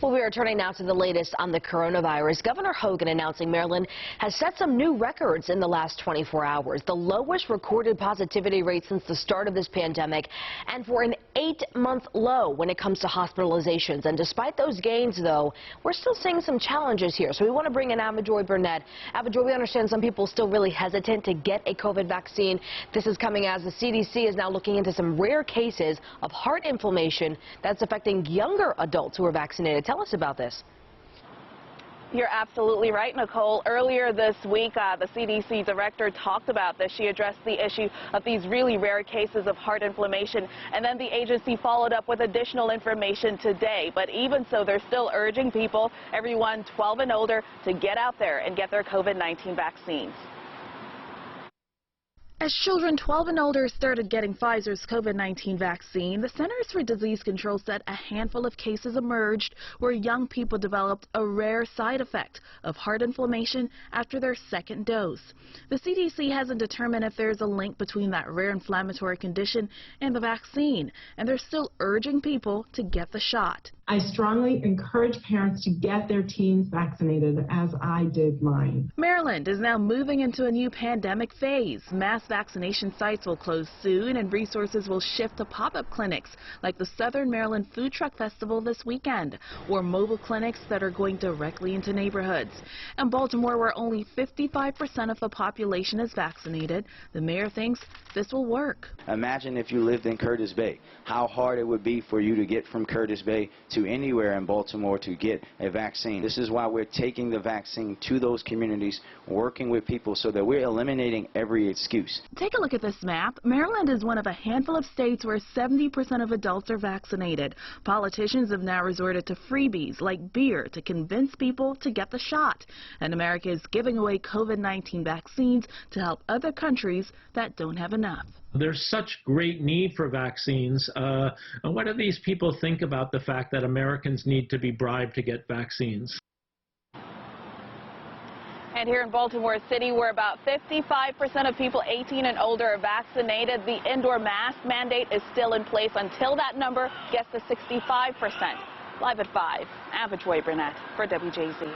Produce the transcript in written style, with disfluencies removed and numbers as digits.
Well, we are turning now to the latest on the coronavirus. Governor Hogan announcing Maryland has set some new records in the last 24 hours. The lowest recorded positivity rate since the start of this pandemic, and for an 8-month low when it comes to hospitalizations. And despite those gains, though, we're still seeing some challenges here. So we want to bring in Avajoy Burnett. Avajoy, we understand some people still really hesitant to get a COVID vaccine. This is coming as the CDC is now looking into some rare cases of heart inflammation that's affecting younger adults who are vaccinated. Tell us about this. You're absolutely right, Nicole. Earlier this week, the CDC director talked about this. She addressed the issue of these really rare cases of heart inflammation, and then the agency followed up with additional information today. But even so, they're still urging people, everyone 12 and older, to get out there and get their COVID-19 vaccines. As children 12 and older started getting Pfizer's COVID-19 vaccine, the Centers for Disease Control said a handful of cases emerged where young people developed a rare side effect of heart inflammation after their second dose. The CDC hasn't determined if there's a link between that rare inflammatory condition and the vaccine, and they're still urging people to get the shot. I strongly encourage parents to get their teens vaccinated, as I did mine. Maryland is now moving into a new pandemic phase. Mass vaccination sites will close soon, and resources will shift to pop-up clinics like the Southern Maryland Food Truck Festival this weekend, or mobile clinics that are going directly into neighborhoods. In Baltimore, where only 55% of the population is vaccinated, the mayor thinks this will work. Imagine if you lived in Curtis Bay, how hard it would be for you to get from Curtis Bay to anywhere in Baltimore to get a vaccine. This is why we're taking the vaccine to those communities, working with people so that we're eliminating every excuse. Take a look at this map. Maryland is one of a handful of states where 70% of adults are vaccinated. Politicians have now resorted to freebies like beer to convince people to get the shot. And America is giving away COVID-19 vaccines to help other countries that don't have enough. There's such great need for vaccines. And what do these people think about the fact that Americans need to be bribed to get vaccines? And here in Baltimore City, where about 55% of people 18 and older are vaccinated, the indoor mask mandate is still in place until that number gets to 65%. Live at 5, Avajoy Burnett for WJZ.